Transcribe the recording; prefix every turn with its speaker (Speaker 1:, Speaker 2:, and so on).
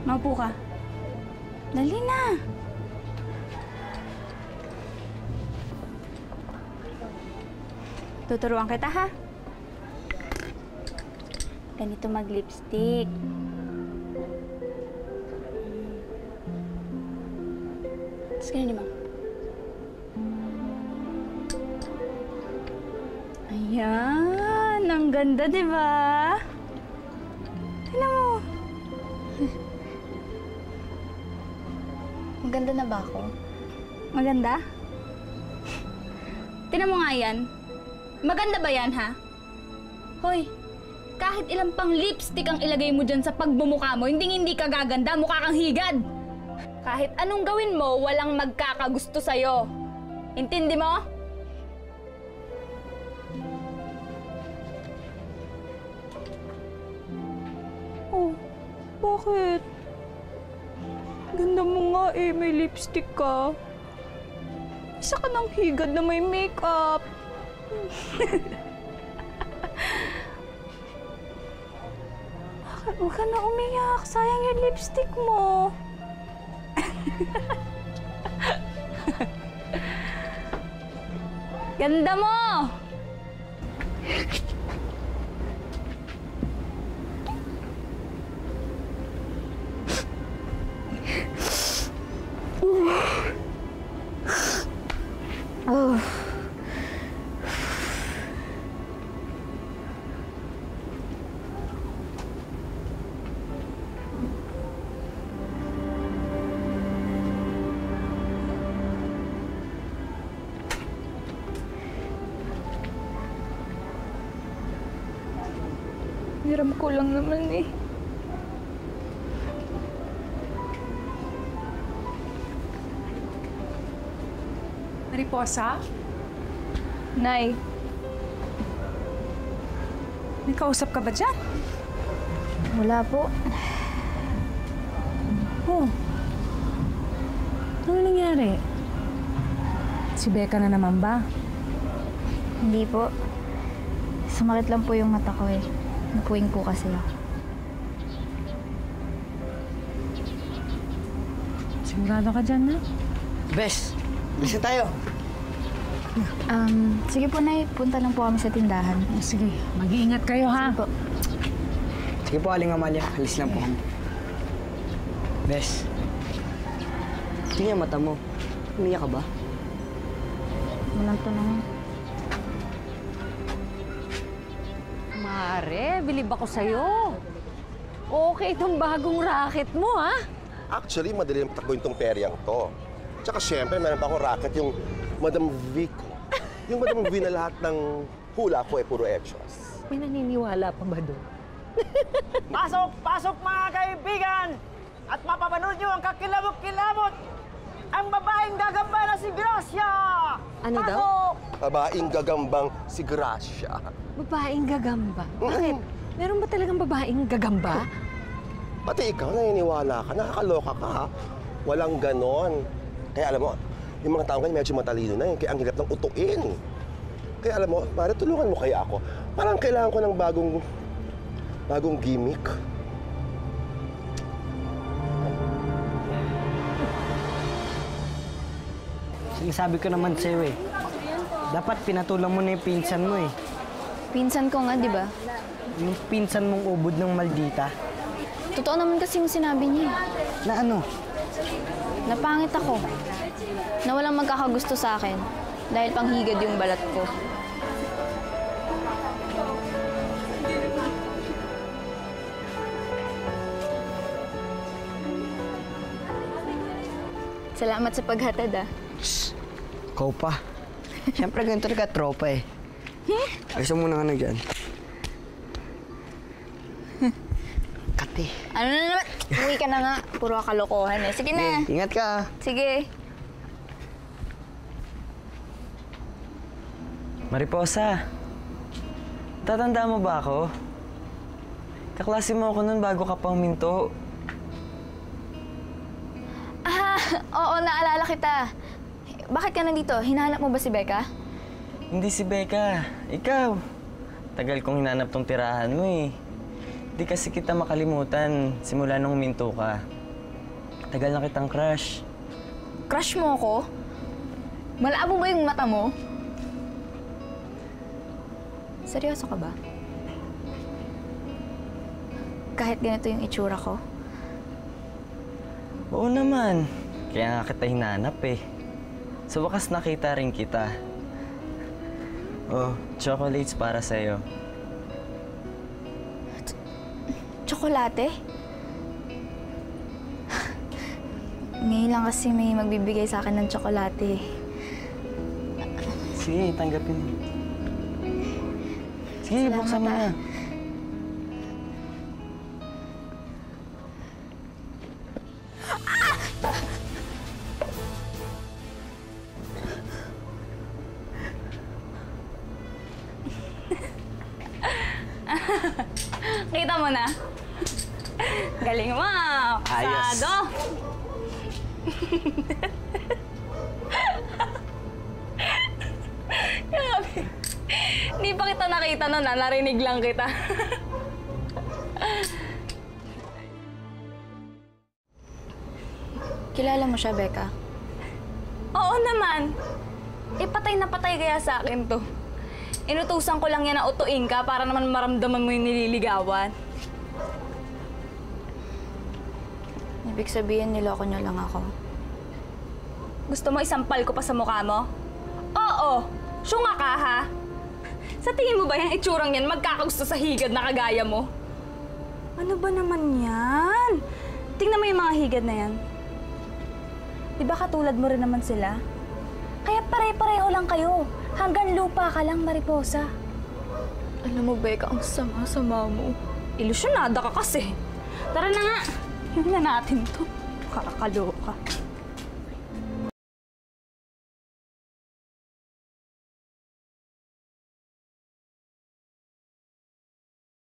Speaker 1: Maupo ka. Dali na. Tuturuan kita, ha? Ganito mag-lipstick. Tapos ganyan, Ma'am. Ayan. Ang ganda, di ba? Tignan mo.
Speaker 2: Maganda na ba ako?
Speaker 1: Maganda? Tignan mo nga yan. Maganda ba yan, ha? Hoy, kahit ilang pang lipstick ang ilagay mo dyan sa pagbumukha mo, hindi ka gaganda, mukha kang higad. Kahit anong gawin mo, walang magkakagusto sa'yo. Intindi mo? Oh, bakit? Ganda mo nga eh, may lipstick ka. Isa ka ng higad na may makeup. Huwag ka na umiyak. Sayang yung lipstick mo. Ganda mo! Oh. Hiram ko lang naman eh.
Speaker 3: Mariposa?
Speaker 1: Nay.
Speaker 3: May kausap ka ba dyan?
Speaker 2: Wala po.
Speaker 3: Oh. Ano nangyari? Si Becca na naman ba?
Speaker 2: Hindi po. Sumakit lang po yung mata ko eh. Napuwing po kasi ako.
Speaker 3: Sigurado ka dyan, na?
Speaker 4: Bes, bisa tayo.
Speaker 2: Sige po, Nay. Punta lang po kami sa tindahan.
Speaker 3: Sige, mag-iingat kayo, ha?
Speaker 2: Sige po.
Speaker 4: Sige po, Aling Amalia. Alis lang po kami. Bes, tingnan mata mo. Umiyak ka ba?
Speaker 2: Walang tanong.
Speaker 5: Mare, bilib ako sa'yo. Okay itong bagong racket mo, ha?
Speaker 6: Actually, madali lang takbuhin tong peryang to. Tsaka siyempre, meron pa akong racket yung Madam V ko. Yung Madam V na lahat ng hula ko puro extras.
Speaker 5: May naniniwala pa ba doon?
Speaker 7: Pasok! Pasok mga kaibigan! At mapapanood nyo ang kakilabot-kilabot! Ang babaeng gagamba na si Gracia!
Speaker 5: Ano daw?
Speaker 7: Pasok!
Speaker 6: Babaeng gagambang si Gracia.
Speaker 5: Babaeng gagamba. Bakit? Meron ba talagang babaeng gagamba?
Speaker 6: Pati ikaw, naniniwala ka, nakakaloka ka ha. Walang ganon. Kaya alam mo, yung mga taong ganyan medyo matalino na yun, kaya ang hirap ng utuin. Kaya alam mo, Mare, tulungan mo kaya ako. Parang kailangan ko ng bagong gimmick.
Speaker 4: Sinasabi ko naman sa'yo eh. Dapat pinatulang mo na yung pinsan mo eh.
Speaker 2: Pinsan ko nga, di ba?
Speaker 4: Yung pinsan mong ubod ng maldita.
Speaker 2: Totoo naman kasi yung sinabi niya.
Speaker 4: Na ano?
Speaker 2: Napangit ako. Na walang magkakagusto sa akin. Dahil panghigad yung balat ko. Salamat sa paghatad, ah.
Speaker 4: Shhh! Ikaw pa. Siyempre ganito talaga tropa eh. Ayos mo na nga na dyan. Kati.
Speaker 2: Ano na naman? Uwi ka na nga. Puro kalokohan eh. Sige na.
Speaker 4: Ingat ka.
Speaker 2: Sige.
Speaker 8: Mariposa, tatanda mo ba ako? Kaklase mo ako nun bago ka pa huminto.
Speaker 2: Ah, oo, naalala kita. Bakit ka nandito? Hinahanap mo ba si Becca?
Speaker 8: Hindi si Becca, ikaw. Tagal kong hinanap tong tirahan mo eh. Di kasi kita makalimutan simula nung huminto ka. Tagal na kitang crush.
Speaker 2: Crush mo ako? Malabo ba yung mata mo? Seryoso ka ba? Kahit ganito yung itsura ko?
Speaker 8: Oo naman. Kaya nga kita hinanap eh. Sa wakas nakita rin kita. Oh, chocolates para sa'yo.
Speaker 2: Tsokolate? Ngayon lang kasi may magbibigay sa akin ng tsokolate.
Speaker 8: Sige, tanggapin mo. Sige,
Speaker 2: Salamat,
Speaker 8: buksan mo na.
Speaker 1: Kita mo na? Galing mo!
Speaker 8: Ayos.
Speaker 1: Pasado! Grabe. Hindi pa kita nakita nun, narinig lang kita.
Speaker 2: Kilala mo siya, Becca?
Speaker 1: Oo naman. Patay na patay kaya sa akin to. Inutusan ko lang yan na utuin ka para naman maramdaman mo yung nililigawan.
Speaker 2: Ibig sabihin, niloko niyo lang ako.
Speaker 1: Gusto mo isampal ko pa sa mukha mo? Oo! Syunga ka, ha? Sa tingin mo ba yung itsurang yan magkakagusto sa higad na kagaya mo? Ano ba naman yan? Tingnan mo yung mga higad na yan. Di ba katulad mo rin naman sila? Kaya pare-pareho lang kayo. Hanggang lupa ka lang, Mariposa.
Speaker 2: Alam mo, Becca, ang sama-sama mo.
Speaker 1: Ilusyonada ka kasi. Tara na nga. Yun na natin to. Kakaloka.